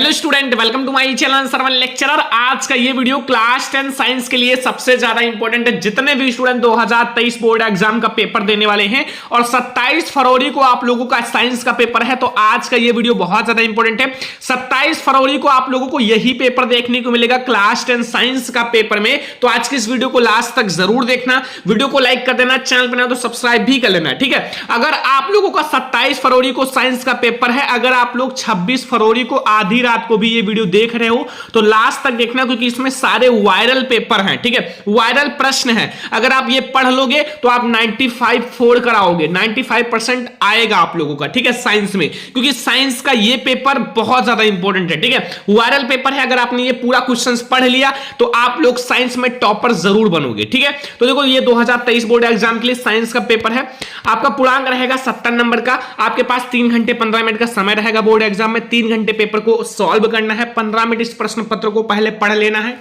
Hello student, welcome to my channel Sarvan lecturer. आज का ये वीडियो क्लास 10 साइंस के लिए सबसे ज्यादा इंपॉर्टेंट है। जितने भी स्टूडेंट 2023 बोर्ड एग्जाम का पेपर देने वाले हैं और 27 फरवरी को आप लोगों का साइंस का पेपर है, तो आज का ये वीडियो बहुत ज्यादा इंपॉर्टेंट है। 27 फरवरी को आप लोगों को यही पेपर देखने को मिलेगा क्लास 10 साइंस का पेपर में। तो आज की इस वीडियो को लास्ट तक जरूर देखना, वीडियो को लाइक कर देना, चैनल पर नया तो सब्सक्राइब भी कर लेना, ठीक है। अगर आप लोगों का 27 फरवरी को साइंस का पेपर है, अगर आप लोग 26 फरवरी को आधी रात को भी ये वीडियो देख रहे हो तो लास्ट तक देखना, क्योंकि इसमें सारे वायरल पेपर हैं, ठीक है, वायरल प्रश्न हैं। अगर आप ये पढ़ लोगे तो आप 95 फोड़ कर आओगे, 95% आएगा आप लोगों का, ठीक है, साइंस में, क्योंकि साइंस का ये पेपर बहुत ज्यादा इंपॉर्टेंट है, ठीक है, वायरल पेपर है। अगर आपने ये पूरा क्वेश्चंस पढ़ लिया तो आप लोग साइंस में टॉपर जरूर बनोगे, ठीक है। तो देखो, ये 2023 बोर्ड एग्जाम के लिए साइंस का पेपर है। आपका पूर्णांक रहेगा 70 नंबर का। आपके पास 3 घंटे 15 मिनट का समय रहेगा बोर्ड एग्जाम में। 3 घंटे पेपर को सॉल्व करना है, 15 मिनट इस प्रश्न पत्र को पहले पढ़ लेना है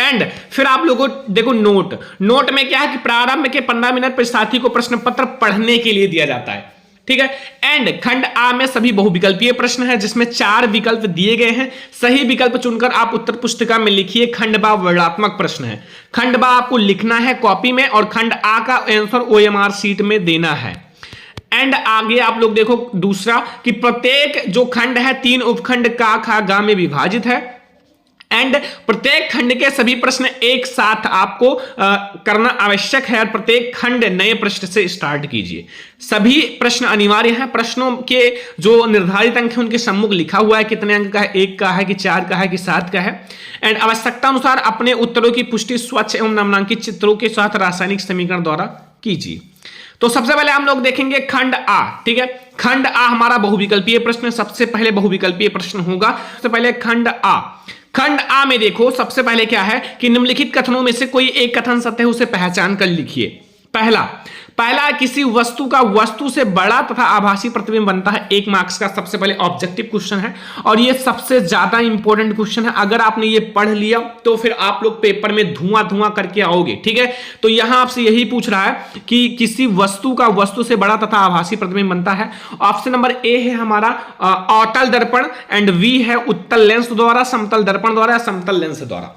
एंड फिर आप लोगों को देखो नोट में क्या है कि प्रारंभ के 15 मिनट पर साथी को प्रश्न पत्र पढ़ने के लिए दिया जाता है, ठीक है। एंड खंड आ में सभी बहुविकल्पीय प्रश्न है, जिसमें 4 विकल्प दिए गए हैं। सही विकल्प चुनकर आप उत्तर पुस्तिका में लिखिए। खंड बा वर्णात्मक प्रश्न है। खंड बा आपको लिखना है कॉपी में और खंड आ का आंसर OMR सीट में देना है। एंड आगे आप लोग देखो दूसरा कि प्रत्येक जो खंड है 3 उपखंड का खा गा में विभाजित है एंड प्रत्येक खंड के सभी प्रश्न एक साथ आपको करना आवश्यक है। प्रत्येक खंड नए प्रश्न से स्टार्ट कीजिए। सभी प्रश्न अनिवार्य हैं। प्रश्नों के जो निर्धारित अंक हैं उनके सम्मुख लिखा हुआ है कितने अंक का है, 1 का है कि 4 का है कि 7 का है। एंड आवश्यकता अनुसार अपने उत्तरों की पुष्टि स्वच्छ एवं नामांकित चित्रों के साथ रासायनिक समीकरण द्वारा कीजिए। तो सबसे पहले हम लोग देखेंगे खंड आ, ठीक है। खंड आ हमारा बहुविकल्पीय प्रश्न, सबसे पहले बहुविकल्पीय प्रश्न होगा। सबसे पहले खंड आ। खंड आ में देखो सबसे पहले क्या है कि निम्नलिखित कथनों में से कोई एक कथन सत्य है, उसे पहचान कर लिखिए। पहला किसी वस्तु का वस्तु से बड़ा तथा आभासी प्रतिबिंब बनता है। 1 मार्क्स का सबसे पहले ऑब्जेक्टिव क्वेश्चन है और ये सबसे ज्यादा इंपॉर्टेंट क्वेश्चन है। अगर आपने ये पढ़ लिया तो फिर आप लोग पेपर में धुआं करके आओगे, ठीक है। तो यहां आपसे यही पूछ रहा है कि किसी वस्तु का वस्तु से बड़ा तथा आभासी प्रतिबिंब बनता है। ऑप्शन नंबर ए है हमारा अवतल दर्पण एंड बी है उत्तल लेंस द्वारा, समतल दर्पण द्वारा या समतल लेंस द्वारा।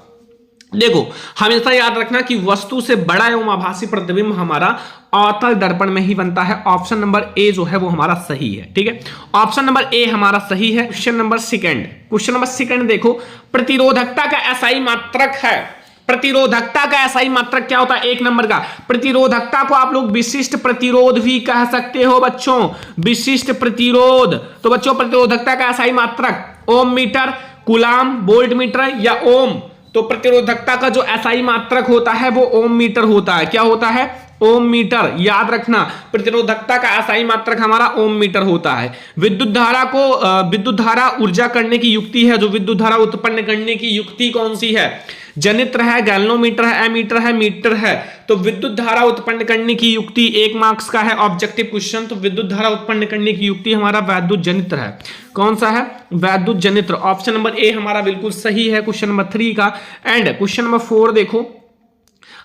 देखो, हमेशा याद रखना कि वस्तु से बड़ा एवं आभासी प्रतिबिंब हमारा अवतल दर्पण में ही बनता है। ऑप्शन नंबर ए जो है वो हमारा सही है, ठीक है। ऑप्शन नंबर ए हमारा सही है। क्वेश्चन नंबर सेकंड देखो, प्रतिरोधकता का एसआई मात्रक है। प्रतिरोधकता का एसआई मात्रक क्या होता है? 1 नंबर का प्रतिरोधकता को आप लोग विशिष्ट प्रतिरोध भी कह सकते हो बच्चों, विशिष्ट प्रतिरोध। तो बच्चों, प्रतिरोधकता का एसआई मात्रक ओम मीटर, कूलाम, वोल्ट मीटर या ओम। तो प्रतिरोधकता का जो एसआई मात्रक होता है वो ओम मीटर होता है। क्या होता है? ओम मीटर। याद रखना, प्रतिरोधकता का एसआई मात्रक हमारा ओम मीटर होता है। विद्युत धारा ऊर्जा करने की युक्ति है। जो विद्युत धारा उत्पन्न करने की युक्ति कौन सी है? जनित्र है, गैल्वेनोमीटर है, एमीटर है, मीटर है। तो विद्युत धारा उत्पन्न करने की युक्ति 1 मार्क्स का है ऑब्जेक्टिव क्वेश्चन। तो विद्युत धारा उत्पन्न करने की युक्ति हमारा वैद्युत जनित्र है। कौन सा है? वैद्युत जनित्र। ऑप्शन नंबर ए हमारा बिल्कुल सही है क्वेश्चन नंबर 3 का। एंड क्वेश्चन नंबर 4 देखो,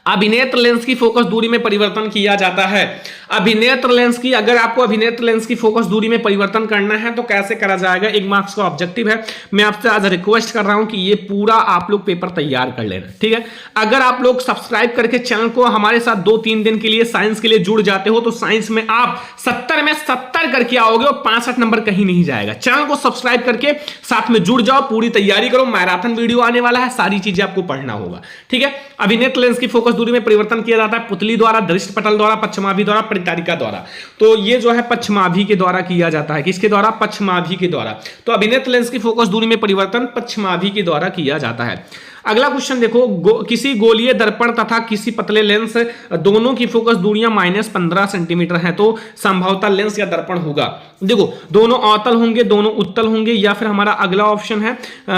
अभिनेत्र लेंस की फोकस दूरी में परिवर्तन किया जाता है। अभिनेत्र लेंस की, अगर आपको अभिनेत्र लेंस की फोकस दूरी में परिवर्तन करना है तो कैसे करा जाएगा? 1 मार्क्स का ऑब्जेक्टिव है। मैं आपसे आज रिक्वेस्ट कर रहा हूं कि ये पूरा आप लोग पेपर तैयार कर लेना, ठीक है। अगर आप लोग सब्सक्राइब करके चैनल को हमारे साथ 2-3 दिन के लिए साइंस के लिए जुड़ जाते हो तो साइंस में आप 70 में 70 करके आओगे और 65 नंबर कहीं नहीं जाएगा। चैनल को सब्सक्राइब करके साथ में जुड़ जाओ, पूरी तैयारी करो। मैराथन वीडियो आने वाला है, सारी चीजें आपको पढ़ना होगा, ठीक है। अभिनेत्र लेंस की फोकस दूरी में परिवर्तन किया जाता है पुतली द्वारा, दृष्टि पटल द्वारा, पश्चिमाभि द्वारा, परितारिका द्वारा। तो ये जो है पश्चिमाभि के द्वारा किया जाता है। किसके द्वारा? पश्चिमाभि के द्वारा। तो अभिनेत्र लेंस की फोकस दूरी में परिवर्तन पश्चिमाभि के द्वारा किया जाता है। अगला क्वेश्चन देखो, किसी गोलीय दर्पण तथा किसी पतले लेंस दोनों की फोकस दूरियां -15 सेंटीमीटर है, तो संभवतः लेंस या दर्पण होगा। देखो, दोनों अवतल होंगे, दोनों उत्तल होंगे, या फिर हमारा अगला ऑप्शन है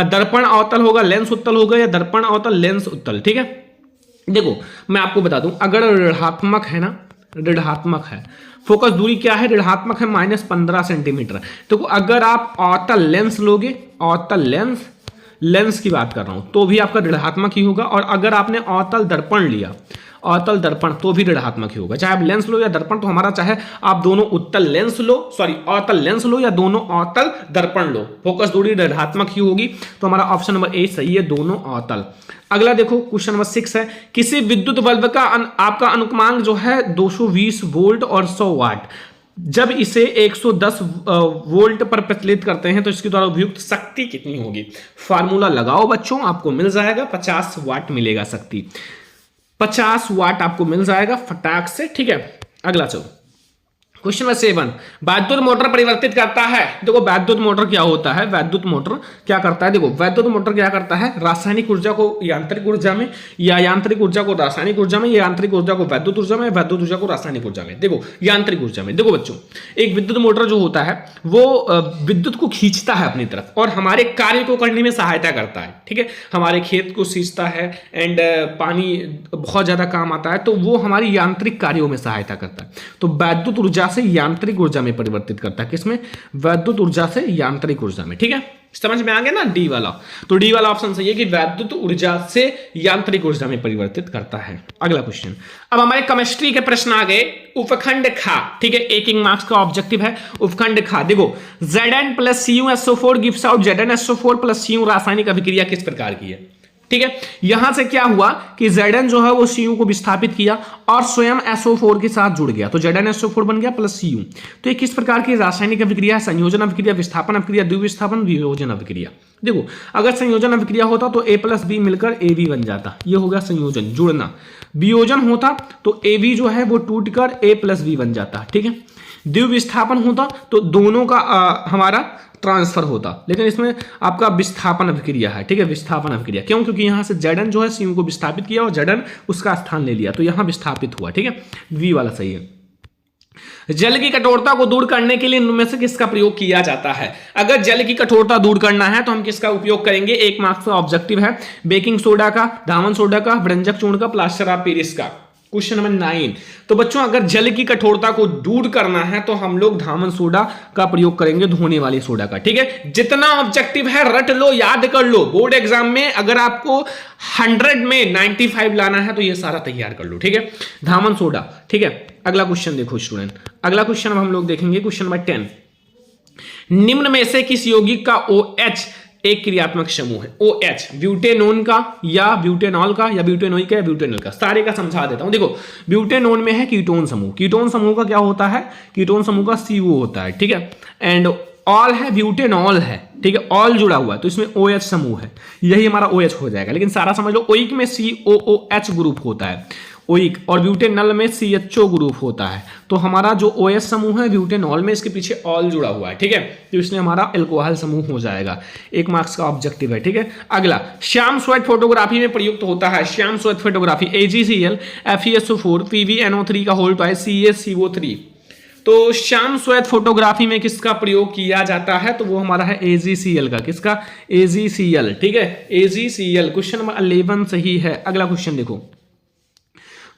दर्पण अवतल होगा, लेंस उत्तल होगा, या दर्पण अवतल, लेंस उत्तल, ठीक है। देखो, मैं आपको बता दूं, अगर ऋणात्मक है ना, ऋणात्मक है, फोकस दूरी क्या है? ऋणात्मक है -15 सेंटीमीटर। तो अगर आप अवतल लेंस लोगे, अवतल लेंस की बात कर रहा हूं, तो भी आपका ऋणात्मक ही होगा। और अगर आपने अवतल दर्पण लिया, अवतल दर्पण तो भी ऋणात्मक ही होगा। चाहे आप लेंस लो या दर्पण, तो हमारा चाहे आप दोनों उत्तल लेंस लो, सॉरी अवतल लेंस लो या दोनों अवतल दर्पण लो, फोकस दूरी ऋणात्मक ही होगी। तो हमारा ऑप्शन नंबर ए सही है, दोनों अवतल। अगला देखो क्वेश्चन नंबर 6 है, किसी विद्युत बल्ब का आपका अनुक्रमांक जो है 220 वोल्ट और 100 वाट, जब इसे 110 वोल्ट पर प्रचलित करते हैं तो इसके द्वारा उपयुक्त शक्ति कितनी होगी। फार्मूला लगाओ बच्चों, आपको मिल जाएगा 50 वाट मिलेगा शक्ति, 50 वाट आपको मिल जाएगा फटाक से, ठीक है। अगला चलो क्वेश्चन नंबर 7, वैद्युत मोटर परिवर्तित करता है। देखो वैद्युत मोटर क्या होता है, वैद्युत मोटर क्या करता है, देखो वैद्युत मोटर क्या करता है, रासायनिक ऊर्जा को यांत्रिक ऊर्जा में, या यांत्रिक ऊर्जा को रासायनिक ऊर्जा में, या यांत्रिक ऊर्जा को वैद्युत ऊर्जा में, वैद्युत ऊर्जा को रासायनिक ऊर्जा में, देखो यांत्रिक ऊर्जा में। देखो बच्चों, एक विद्युत मोटर जो होता है वो विद्युत को खींचता है अपनी तरफ और हमारे कार्य को करने में सहायता करता है, ठीक है। हमारे खेत को सींचता है एंड पानी बहुत ज्यादा काम आता है, तो वो हमारी यांत्रिक कार्यों में सहायता करता है। तो वैद्युत ऊर्जा से यांत्रिक ऊर्जा में परिवर्तित करता है, किसमें, वैद्युत ऊर्जा से यांत्रिक ऊर्जा में, ठीक है। समझ में आ गया ना, डी वाला। तो डी वाला ऑप्शन सही है कि वैद्युत ऊर्जा से यांत्रिक ऊर्जा में परिवर्तित करता है। अगला क्वेश्चन, अब हमारे केमिस्ट्री के प्रश्न आ गए। उपखंड खा, ठीक है, 1 मार्क्स का ऑब्जेक्टिव है उपखंड खा। देखो Zn plus CuSO4 gives out ZnSO4 plus Cu, रासायनिक अभिक्रिया किस प्रकार की है, ठीक है। यहां से क्या हुआ कि Zn जो है वो Cu को विस्थापित किया और स्वयं SO4 के साथ जुड़ गया, तो ZnSO4 बन गया प्लस Cu। तो ये किस प्रकार की रासायनिक अभिक्रिया, संयोजन अभिक्रिया, विस्थापन अभिक्रिया, द्विविस्थापन, वियोजन अभिक्रिया। देखो अगर संयोजन अभिक्रिया होता तो A प्लस बी मिलकर AB बन जाता, ये हो गया संयोजन, जुड़ना। वियोजन होता तो AB जो है वो टूटकर A प्लस बी बन जाता, ठीक है। द्विविस्थापन होता तो दोनों का हमारा ट्रांसफर होता, लेकिन इसमें आपका विस्थापन अभिक्रिया है, ठीक है, विस्थापन अभिक्रिया। क्यों, क्योंकि यहां से Zn जो है Cu को विस्थापित किया और Zn उसका स्थान ले लिया, तो यहां विस्थापित हुआ, ठीक है। वी वाला सही है। जल की कठोरता को दूर करने के लिए इनमें से किसका प्रयोग किया जाता है। अगर जल की कठोरता दूर करना है तो हम किसका उपयोग करेंगे, 1 मार्क्स का ऑब्जेक्टिव है, बेकिंग सोडा का, धावन सोडा का, व्यंजक चूर्ण का, प्लास्टर ऑफ पेरिस का। क्वेश्चन नंबर 9, तो बच्चों अगर जल की कठोरता को दूर करना है तो हम लोग धावन सोडा का प्रयोग करेंगे, धोने वाली सोडा का, ठीक है। जितना ऑब्जेक्टिव है रट लो, याद कर लो। बोर्ड एग्जाम में अगर आपको 100 में 95 लाना है तो ये सारा तैयार कर लो, ठीक है, धावन सोडा, ठीक है। अगला क्वेश्चन देखो स्टूडेंट, अगला क्वेश्चन हम लोग देखेंगे क्वेश्चन नंबर 10, निम्न में से किस यौगिक का OH एक क्रियात्मक समूह है। OH ब्यूटेनोन का या ब्यूटेनॉल का या ब्यूटेनोइक का या ब्यूटेनॉल का, सारे का समझा देता हूं। देखो ब्यूटेनोन में है कीटोन समूह, कीटोन समूह का क्या होता है, कीटोन समूह का CO होता है, ठीक है। एंड ऑल है, ब्यूटेनॉल है, ठीक है, ऑल जुड़ा हुआ है तो इसमें OH समूह है, यही हमारा OH हो जाएगा। लेकिन सारा समझ लो, ओइक में COOH ग्रुप होता है ओइक, और ब्यूटेनॉल में CHO ग्रुप होता है। तो हमारा जो OH समूह है ब्यूटेनॉल में, इसके पीछे ऑल जुड़ा हुआ है, ठीक है, तो इसलिए हमारा अल्कोहल समूह हो जाएगा। 1 मार्क्स का ऑब्जेक्टिव है, ठीक है। अगला, श्याम स्वेट फोटोग्राफी में प्रयुक्त होता है, Shyam sweat photography AgCl FeSO4 PbNO3 का होल टॉय CaCO3। तो श्याम स्वेत फोटोग्राफी में किसका प्रयोग किया जाता है, तो वो हमारा है AgCl का, किसका, AgCl, ठीक है, AgCl। क्वेश्चन नंबर 11 सही है। अगला क्वेश्चन देखो,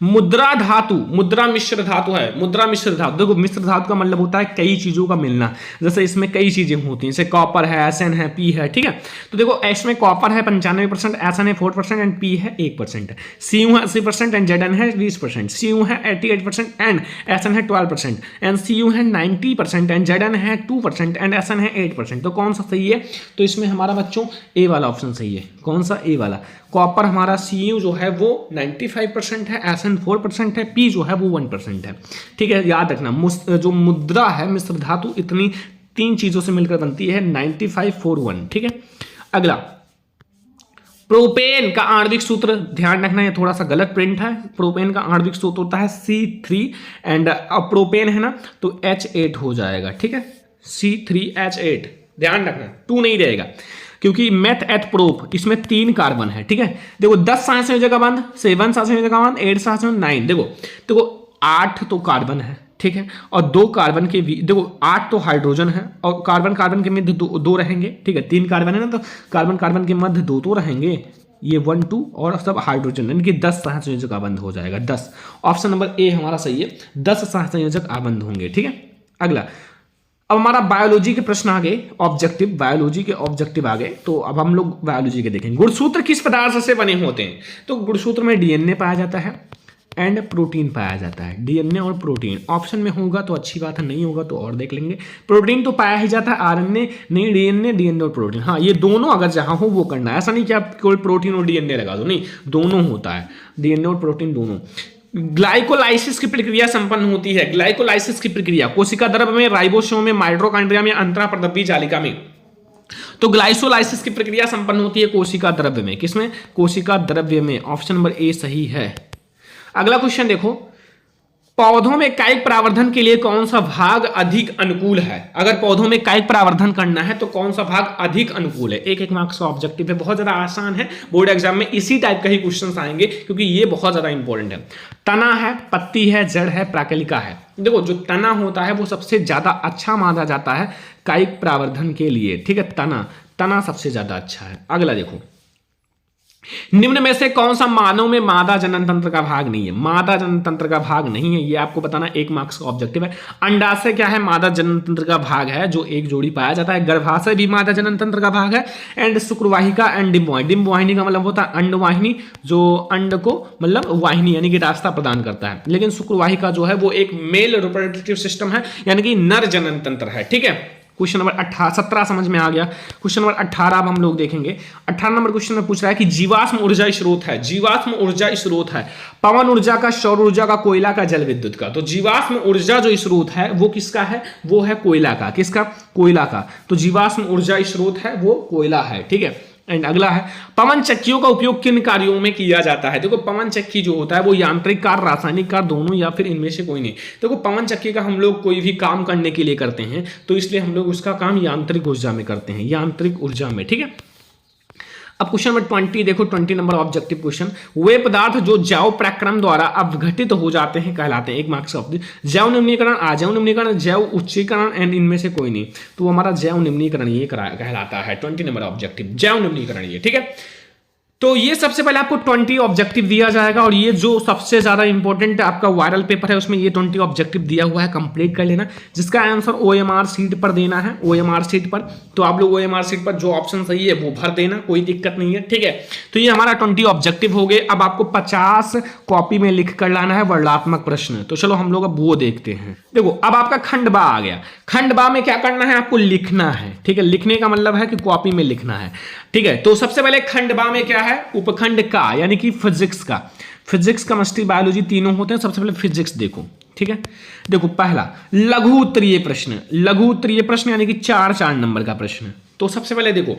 मुद्रा धातु, मुद्रा मिश्र धातु है, मुद्रा मिश्र धातु। देखो मिश्र धातु का मतलब होता है कई चीजों का मिलना, जैसे इसमें कई चीजें होती हैं, जैसे कॉपर है, Sn है, P है, ठीक है। तो देखो इसमें कॉपर है 95%, Sn है 4% एंड P है 1%, Cu है 80% एंड Zn है 20%, Cu है 88% एंड Sn है 12% एंड Cu है 90% एंड Zn है 2% एंड Sn है 8%। तो कौन सा सही है, तो इसमें हमारा बच्चों A वाला ऑप्शन सही है। कौन सा, A वाला। कॉपर हमारा Cu जो है वो 95% है, Sn 4% है, P जो है वो 1% है, ठीक है। याद रखना जो मुद्रा है मिश्र धातु इतनी 3 चीजों से मिलकर बनती है, 9541, ठीक है। अगला, प्रोपेन का आणविक सूत्र, ध्यान रखना ये थोड़ा सा गलत प्रिंट है। प्रोपेन का आणविक सूत्र होता है C3 एंड अब प्रोपेन है ना तो H8 हो जाएगा, ठीक है, C3H8, ध्यान रखना 2 नहीं रहेगा, क्योंकि मेथ एथ प्रोप इसमें 3 कार्बन है, ठीक है। देखो 10 सहसंयोजक बंध, 7 सहसंयोजक बंध, 8 सहसंयोजक 9। देखो 8 तो कार्बन है, ठीक है, और 2 कार्बन के भी, देखो 8 तो हाइड्रोजन है और कार्बन कार्बन के मध्य 2 रहेंगे, ठीक है। 3 कार्बन है ना, तो कार्बन कार्बन के मध्य 2 तो रहेंगे, ये 1 2 और सब हाइड्रोजन, यानी कि 10 सहसंयोजक आबंध हो जाएगा, 10। ऑप्शन नंबर A हमारा सही है, 10 सहसंयोजक आबंध होंगे, ठीक है। अगला, अब हमारा बायोलॉजी के प्रश्न आ गए, ऑब्जेक्टिव, बायोलॉजी के ऑब्जेक्टिव आ गए, तो अब हम लोग बायोलॉजी के देखेंगे। गुणसूत्र किस पदार्थ से बने होते हैं, तो गुणसूत्र में DNA पाया जाता है एंड प्रोटीन पाया जाता है। डीएनए और प्रोटीन ऑप्शन में होगा तो अच्छी बात है, नहीं होगा तो और देख लेंगे। प्रोटीन तो पाया ही जाता है, आरएनए नहीं, डीएनए और प्रोटीन। हाँ, ये दोनों अगर जहां हो वो करना है, ऐसा नहीं कि आप कोई प्रोटीन और डीएनए लगा दो, नहीं, दोनों होता है, डीएनए और प्रोटीन दोनों। ग्लाइकोलाइसिस की प्रक्रिया संपन्न होती है। ग्लाइकोलाइसिस की प्रक्रिया कोशिका द्रव्य में, राइबोसोम में, माइटोकॉन्ड्रिया में, अंतःपरदव्य जालिका में। तो ग्लाइकोलाइसिस की प्रक्रिया संपन्न होती है कोशिका द्रव्य में। किसमें? कोशिका द्रव्य में। ऑप्शन नंबर ए सही है। अगला क्वेश्चन देखो, पौधों में कायिक परावर्धन के लिए कौन सा भाग अधिक अनुकूल है? अगर पौधों में कायिक परावर्धन करना है तो कौन सा भाग अधिक अनुकूल है? एक मार्क्स का ऑब्जेक्टिव है, बहुत ज्यादा आसान है, बोर्ड एग्जाम में इसी टाइप का ही क्वेश्चंस आएंगे क्योंकि ये बहुत ज्यादा इंपॉर्टेंट है। तना है, पत्ती है, जड़ है, प्राकलिका है। देखो, जो तना होता है वो सबसे ज्यादा अच्छा माना जाता है कायिक परावर्धन के लिए, ठीक है, तना सबसे ज्यादा अच्छा है। अगला देखो, निम्न में से कौन सा मानव में मादा जनन तंत्र का भाग नहीं है? मादा जनन तंत्र का भाग नहीं है, ये आपको बताना 1 मार्क्स का ऑब्जेक्टिव है। अंडाशय क्या है? मादा जनन तंत्र का भाग है, जो एक जोड़ी पाया जाता है। गर्भाशय भी मादा जनन तंत्र का भाग है। एंड शुक्रवाहिका एंड डिम्बवाहिनी का मतलब होता है अंडवाहिनी, जो अंड को मतलब वाहिनी यानी कि रास्ता प्रदान करता है। लेकिन शुक्रवाहिका जो है वो एक मेल रिप्रोडक्टिव सिस्टम है, यानी कि नर जनन तंत्र है, ठीक है। क्वेश्चन नंबर 17 समझ में आ गया। क्वेश्चन नंबर 18 अब हम लोग देखेंगे। 18 नंबर क्वेश्चन में पूछ रहा है कि जीवाश्म ऊर्जा स्रोत है। जीवाश्म ऊर्जा स्रोत है पवन ऊर्जा का, सौर ऊर्जा का, कोयला का, जल विद्युत का। तो जीवाश्म ऊर्जा जो स्रोत है वो किसका है? वो है कोयला का। किसका? कोयला का। तो जीवाश्म ऊर्जा स्रोत है वो कोयला है, ठीक है। एंड अगला है, पवन चक्कियों का उपयोग किन कार्यों में किया जाता है? देखो, पवन चक्की जो होता है वो यांत्रिक कार्य, रासायनिक कार्य दोनों, या फिर इनमें से कोई नहीं। देखो, पवन चक्की का हम लोग कोई भी काम करने के लिए करते हैं तो इसलिए हम लोग उसका काम यांत्रिक ऊर्जा में करते हैं, यांत्रिक ऊर्जा में, ठीक है। अब क्वेश्चन नंबर 20 देखो, 20 नंबर ऑब्जेक्टिव क्वेश्चन, वे पदार्थ जो जैव प्रक्रम द्वारा अवघटित हो जाते हैं कहलाते हैं। 1 मार्क्स का ऑब्जेक्टिव। जैव निम्नीकरण, अजैव निम्नीकरण, जैव उच्चीकरण एंड इनमें से कोई नहीं, तो हमारा जैव निम्नीकरण ये कहलाता है। 20 नंबर ऑब्जेक्टिव जैव निम्नीकरण ये, ठीक है। तो ये सबसे पहले आपको 20 ऑब्जेक्टिव दिया जाएगा और ये जो सबसे ज्यादा इंपॉर्टेंट आपका वायरल पेपर है उसमें ये 20 ऑब्जेक्टिव दिया हुआ है, कंप्लीट कर लेना। जिसका आंसर OMR सीट पर देना है, OMR सीट पर, तो आप लोग OMR सीट पर जो ऑप्शन सही है वो भर देना, कोई दिक्कत नहीं है, ठीक है। तो ये हमारा 20 ऑब्जेक्टिव हो गए। अब आपको 50 कॉपी में लिख कर लाना है वर्णात्मक प्रश्न। तो चलो हम लोग अब वो देखते हैं। देखो, अब आपका खंड बा आ गया। खंड बा में क्या करना है? आपको लिखना है, ठीक है। लिखने का मतलब है कि कॉपी में लिखना है, ठीक है। तो सबसे पहले खंड बा में क्या है? उपखंड का, यानी कि फिजिक्स का। फिजिक्स, केमिस्ट्री, बायोलॉजी तीनों होते हैं। सबसे पहले फिजिक्स देखो, ठीक है। देखो, पहला लघु उत्तरीय प्रश्न। लघु उत्तरीय प्रश्न यानी कि 4 नंबर का प्रश्न। तो सबसे पहले देखो,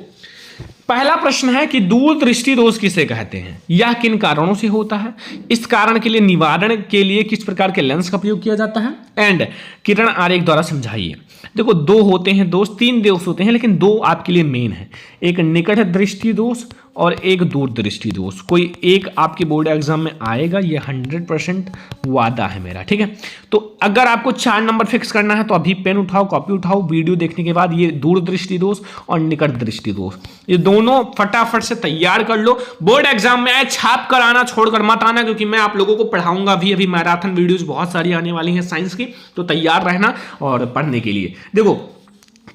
पहला प्रश्न है कि दूरदृष्टि दोष किसे कहते हैं? यह किन कारणों से होता है? इस कारण के लिए निवारण के लिए किस प्रकार के लेंस का प्रयोग किया जाता है? एंड किरण आरेख द्वारा समझाइए। देखो, 2 होते हैं दोष, 3 दोष होते हैं, लेकिन 2 आपके लिए मेन है। एक निकट दृष्टि दोष और एक दूरदृष्टि दोष। कोई एक आपके बोर्ड एग्जाम में आएगा, ये 100% वादा है मेरा, ठीक है। तो अगर आपको 4 नंबर फिक्स करना है तो अभी पेन उठाओ, कॉपी उठाओ, वीडियो देखने के बाद ये दूरदृष्टि दोष और निकट दृष्टि दोष, ये दोनों फटाफट से तैयार कर लो। बोर्ड एग्जाम में आए छाप कर आना, छोड़कर मत आना, क्योंकि मैं आप लोगों को पढ़ाऊंगा भी। अभी मैराथन वीडियोज बहुत सारी आने वाली हैं साइंस की, तो तैयार रहना और पढ़ने के लिए। देखो,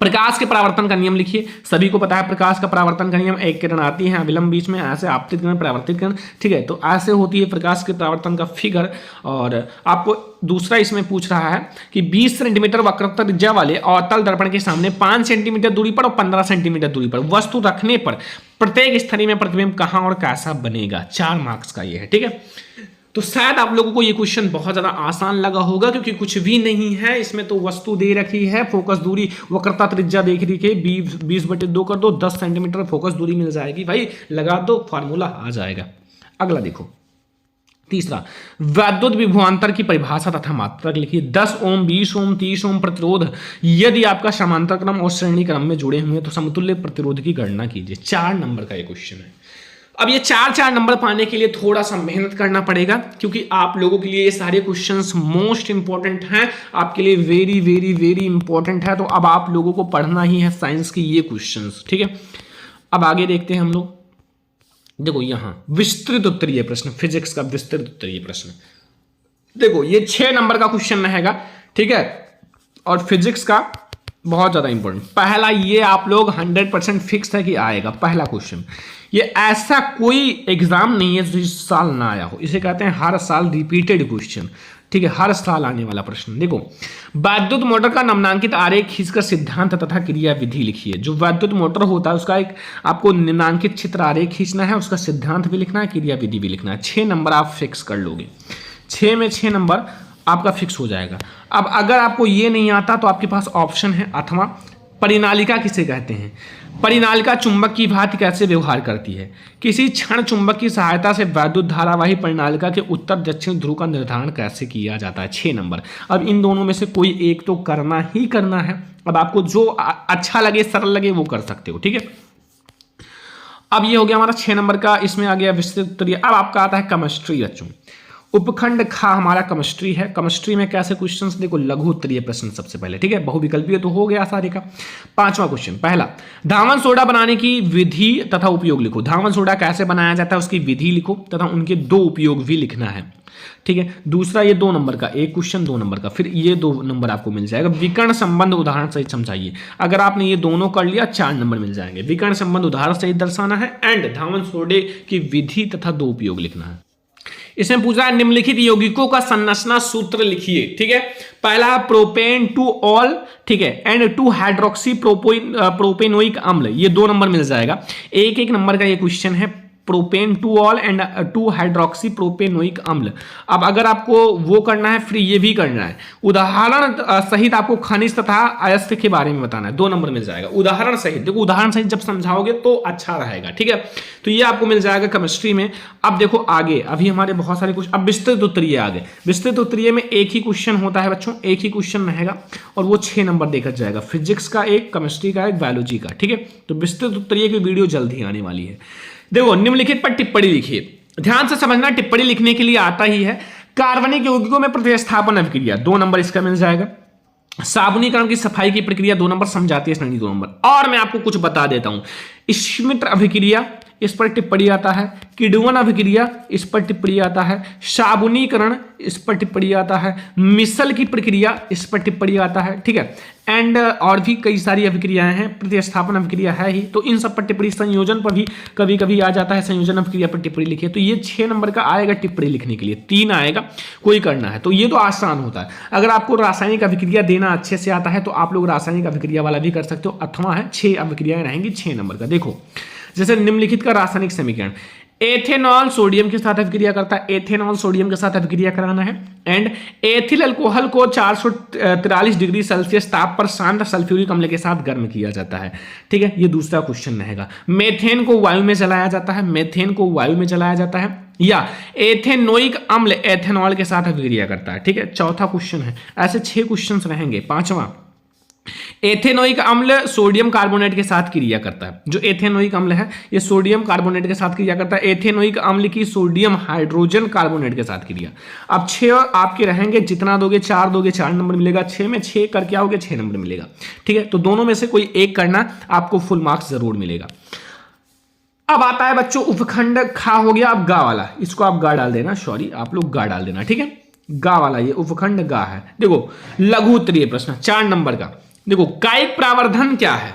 प्रकाश के परावर्तन का नियम लिखिए। सभी को पता है प्रकाश का परावर्तन का नियम, एक किरण आती है, अविलंब बीच में, ऐसे आपतित किरण, परावर्तित किरण, ठीक है। तो ऐसे होती है प्रकाश के परावर्तन का फिगर। और आपको दूसरा इसमें पूछ रहा है कि 20 सेंटीमीटर वक्रता त्रिज्या वाले अवतल दर्पण के सामने 5 सेंटीमीटर दूरी पर और 15 सेंटीमीटर दूरी पर वस्तु रखने पर प्रत्येक स्थिति में प्रतिबिंब कहां और कैसा बनेगा? 4 मार्क्स का ये है, ठीक है। तो शायद आप लोगों को ये क्वेश्चन बहुत ज्यादा आसान लगा होगा, क्योंकि कुछ भी नहीं है इसमें। तो वस्तु दे रखी है, फोकस दूरी, वक्रता त्रिज्या देख रखी है, 20/2 कर दो, 10 सेंटीमीटर फोकस दूरी मिल जाएगी भाई, लगा दो, फार्मूला आ जाएगा। अगला देखो, तीसरा, वैद्युत विभवांतर की परिभाषा तथा मात्रक लिखिए। 10 ओम, 20 ओम, 30 ओम प्रतिरोध यदि आपका समांतर क्रम और श्रेणी क्रम में जुड़े हुए तो समतुल्य प्रतिरोध की गणना कीजिए। 4 नंबर का ये क्वेश्चन है। अब ये 4 नंबर पाने के लिए थोड़ा सा मेहनत करना पड़ेगा, क्योंकि आप लोगों के लिए ये सारे क्वेश्चंस मोस्ट इंपॉर्टेंट हैं, आपके लिए वेरी वेरी वेरी इंपॉर्टेंट है। तो अब आप लोगों को पढ़ना ही है साइंस की ये क्वेश्चंस, ठीक है। अब आगे देखते हैं हम लोग। देखो, यहां विस्तृत उत्तरीय प्रश्न, फिजिक्स का विस्तृत उत्तरीय प्रश्न। देखो, ये 6 नंबर का क्वेश्चन रहेगा, ठीक है। और फिजिक्स का बहुत ज्यादा इंपॉर्टेंट। पहला ये आप लोग 100% फिक्स है कि आएगा। पहला क्वेश्चन, ये ऐसा कोई एग्जाम नहीं है जो इस साल ना आया हो, इसे कहते हैं हर साल रिपीटेड क्वेश्चन, ठीक है, हर साल आने वाला प्रश्न। देखो, वैद्युत मोटर का निम्नांकित आरेख खींचकर सिद्धांत तथा क्रिया विधि लिखिए। जो वैद्युत मोटर होता है उसका एक आपको निम्नांकित चित्र आरेख खींचना है, उसका सिद्धांत भी लिखना है, क्रिया विधि भी लिखना है। 6 नंबर आप फिक्स कर लोगे, 6 में 6 नंबर आपका फिक्स हो जाएगा। अब अगर आपको ये नहीं आता तो आपके पास ऑप्शन है अथवा परिनालिका किसे कहते हैं। परिनालिका चुंबक की भांति कैसे व्यवहार करती है। किसी क्षण चुंबक की सहायता से वैद्युत धारावाही परिनालिका के उत्तर दक्षिण ध्रुव का निर्धारण कैसे किया जाता है। 6 नंबर। अब इन दोनों में से कोई एक तो करना ही करना है। अब आपको जो अच्छा लगे, सरल लगे, वो कर सकते हो, ठीक है। अब ये हो गया हमारा 6 नंबर का, इसमें आ गया विस्तृत उत्तरीय। अब आपका आता है केमिस्ट्री बच्चों। उपखंड खा हमारा केमिस्ट्री है। केमिस्ट्री में कैसे क्वेश्चंस, देखो लघु उत्तरीय प्रश्न सबसे पहले, ठीक है, बहुविकल्पीय तो हो गया सारे का। 5वां क्वेश्चन, पहला, धावन सोडा बनाने की विधि तथा उपयोग लिखो। धावन सोडा कैसे बनाया जाता है उसकी विधि लिखो तथा उनके 2 उपयोग भी लिखना है, ठीक है। दूसरा, ये 2 नंबर का एक क्वेश्चन, 2 नंबर का, फिर ये 2 नंबर आपको मिल जाएगा। विकर्ण संबंध उदाहरण सहित समझाइए। अगर आपने ये दोनों कर लिया 4 नंबर मिल जाएंगे। विकर्ण संबंध उदाहरण सहित दर्शाना है एंड धावन सोडे की विधि तथा 2 उपयोग लिखना है। इसमें पूछा है निम्नलिखित यौगिकों का संरचना सूत्र लिखिए, ठीक है। पहला प्रोपेन टू ऑल, ठीक है, एंड 2 हाइड्रोक्सी प्रोपेनोइक अम्ल, ये 2 नंबर मिल जाएगा। एक नंबर का ये क्वेश्चन है, propane two all and 2 hydroxy propanoic अम्ल। अब अगर आपको वो करना है, फिर ये भी करना है। उदाहरण सहित आपको खनिज तथा अयस्क के बारे में बताना है, 2 नंबर मिल जाएगा। उदाहरण सहित, देखो उदाहरण सहित जब समझाओगे तो अच्छा रहेगा, ठीक है। तो ये आपको मिल जाएगा केमिस्ट्री में। अब देखो आगे, अभी हमारे बहुत सारे क्वेश्चन, अब विस्तृत उत्तरीय आ गए। विस्तृत उत्तरीय में एक ही क्वेश्चन होता है बच्चों, एक ही क्वेश्चन रहेगा और वो 6 नंबर देकर जाएगा। फिजिक्स का एक, केमिस्ट्री का एक, बायोलॉजी का, ठीक है। तो विस्तृत उत्तरीय की वीडियो जल्द ही आने वाली है। देखो, निम्नलिखित पर टिप्पणी लिखिए। ध्यान से समझना, टिप्पणी लिखने के लिए आता ही है। कार्बनिक यौगिकों में प्रतिस्थापन अभिक्रिया, 2 नंबर इसका मिल जाएगा। साबुनीकरण की सफाई की प्रक्रिया, 2 नंबर। समझाती है श्रेणी, 2 नंबर। और मैं आपको कुछ बता देता हूं। श्मिट अभिक्रिया, इस पर टिप्पणी आता है। किडवन अभिक्रिया, इस पर टिप्पणी आता है। साबुनीकरण, इस पर टिप्पणी आता है। मिसल की प्रक्रिया, इस पर टिप्पणी आता है, ठीक है। एंड और भी कई सारी अभिक्रियाएं हैं, प्रतिस्थापन अभिक्रिया है ही, तो इन सब पर टिप्पणी। संयोजन पर भी कभी कभी आ जाता है, संयोजन अभिक्रिया पर टिप्पणी लिखिए। तो ये 6 नंबर का आएगा टिप्पणी लिखने के लिए। 3 आएगा, कोई करना है तो ये तो आसान होता है। अगर आपको रासायनिक अभिक्रिया देना अच्छे से आता है तो आप लोग रासायनिक अभिक्रिया वाला भी कर सकते हो, अथवा है 6 अभिक्रियाएं रहेंगी 6 नंबर का। देखो, जैसे निम्नलिखित का रासायनिक समीकरण, एथेनॉल सोडियम के साथ अभिक्रिया करता है, एथेनॉल सोडियम के साथ अभिक्रिया कराना है। एंड एथिल अल्कोहल को 443 डिग्री सेल्सियस ताप पर शांत सल्फ्यूरिक अम्ल के साथ गर्म किया जाता है, ठीक है। ये दूसरा क्वेश्चन रहेगा। मेथेन को वायु में जलाया जाता है, मेथेन को वायु में जलाया जाता है। या एथेनोइक अम्ल एथेनॉल के साथ अभिक्रिया करता है, ठीक है। चौथा क्वेश्चन है। ऐसे 6 क्वेश्चन रहेंगे। 5वां, एथेनोइक अम्ल सोडियम कार्बोनेट के साथ क्रिया करता है। जो एथेनोइक अम्ल है ये सोडियम कार्बोनेट के साथ क्रिया करता है। एथेनोइक अम्ल की सोडियम हाइड्रोजन कार्बोनेट के साथ क्रिया। अब 6 आपके रहेंगे, जितना दोगे 4 दोगे 4 नंबर मिलेगा। 6 में 6 करके आओगे 6 नंबर मिलेगा, ठीक है। तो दोनों में से कोई एक करना, आपको फुल मार्क्स जरूर मिलेगा। अब आता है बच्चों उपखंड खा हो गया। अब गा वाला, इसको आप गा डाल देना, सॉरी आप लोग गा डाल देना, ठीक है। गा वाला ये उपखंड गा है। देखो लघु उत्तरीय प्रश्न 4 नंबर का। देखो कायिक प्रावर्धन क्या है।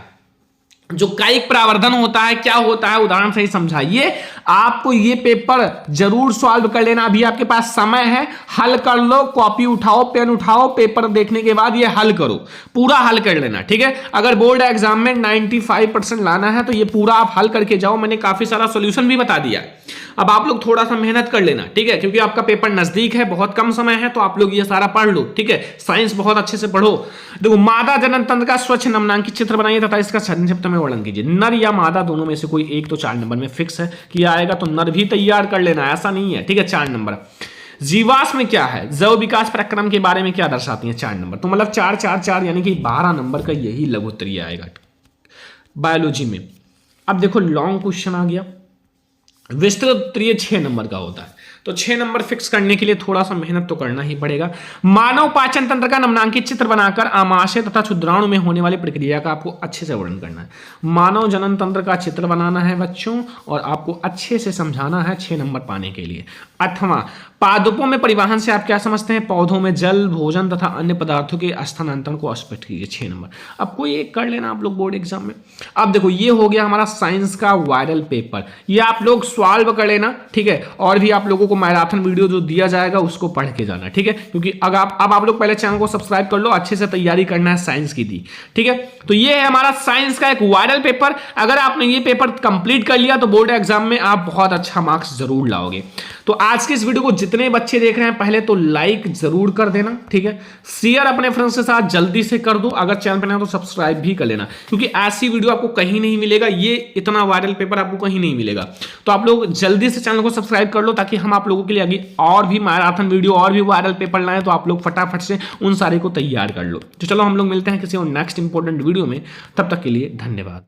जो कायिक प्रावर्धन होता है क्या होता है, उदाहरण से ही समझाइए। आपको ये पेपर जरूर सॉल्व कर लेना, अभी आपके पास समय है, हल कर लो। कॉपी उठाओ, पेन उठाओ, पेपर देखने के बाद ये हल करो, पूरा हल कर लेना, ठीक है। अगर बोर्ड एग्जाम में 95% लाना है तो ये पूरा आप हल करके जाओ। मैंने काफी सारा सॉल्यूशन भी बता दिया। अब आप लोग थोड़ा सा मेहनत कर लेना, ठीक है, क्योंकि आपका पेपर नजदीक है, बहुत कम समय है, तो आप लोग ये सारा पढ़ लो, ठीक है। साइंस बहुत अच्छे से पढ़ो। देखो मादा जनन तंत्र का स्वच्छ निम्नांकित चित्र बनाइए तथा इसका संक्षिप्त में वर्णन कीजिए। नर या मादा दोनों में से कोई एक तो 4 नंबर में फिक्स है कि आएगा, तो नर भी तैयार कर लेना, ऐसा नहीं है, ठीक है। 4 नंबर। जीवाश्म में क्या है, जैव विकास प्रक्रम के बारे में क्या दर्शाती है, 4 नंबर। तो मतलब 4 4 4 यानी कि 12 नंबर का यही लघु उत्तरीय आएगा बायोलॉजी में। अब देखो लॉन्ग क्वेश्चन आ गया। विस्तृत उत्तर ये 6 नंबर का होता है। तो 6 नंबर फिक्स करने के लिए थोड़ा सा मेहनत तो करना ही पड़ेगा। मानव पाचन तंत्र का नमनांकित चित्र बनाकर आमाशय तथा क्षुद्राणु में होने वाली प्रक्रिया का आपको अच्छे से वर्णन करना है। मानव जनन तंत्र का चित्र बनाना है बच्चों, और आपको अच्छे से समझाना है 6 नंबर पाने के लिए। 8वां, पादपों में परिवहन से आप क्या समझते हैं? पौधों में जल, भोजन तथा अन्य पदार्थों के स्थानांतरण को स्पष्ट कीजिए। 6 नंबर। अब कोई एक कर लेना आप लोग बोर्ड एग्जाम में। अब देखो ये हो गया हमारा साइंस का वायरल पेपर, ये आप लोग सॉल्व कर लेना, ठीक है। और भी आप लोगों को मैराथन वीडियो जो दिया जाएगा उसको पढ़ के जाना, ठीक है। क्योंकि अब आप लोग पहले चैनल को सब्सक्राइब कर लो, अच्छे से तैयारी करना है साइंस की दी, ठीक है। तो ये है हमारा साइंस का एक वायरल पेपर। अगर आपने ये पेपर कंप्लीट कर लिया तो बोर्ड एग्जाम में आप बहुत अच्छा मार्क्स जरूर लाओगे। तो आज के इस वीडियो को जितने बच्चे देख रहे हैं पहले तो लाइक जरूर कर देना, ठीक है। शेयर अपने फ्रेंड्स के साथ जल्दी से कर दो। अगर चैनल पर नया तो सब्सक्राइब भी कर लेना, क्योंकि ऐसी वीडियो आपको कहीं नहीं मिलेगा, ये इतना वायरल पेपर आपको कहीं नहीं मिलेगा। तो आप लोग जल्दी से चैनल को सब्सक्राइब कर लो, ताकि हम आप लोगों के लिए आगे और भी मैराथन वीडियो और भी वायरल पेपर लाएं, तो आप लोग फटाफट से उन सारे को तैयार कर लो। तो चलो हम लोग मिलते हैं किसी और नेक्स्ट इंपॉर्टेंट वीडियो में, तब तक के लिए धन्यवाद।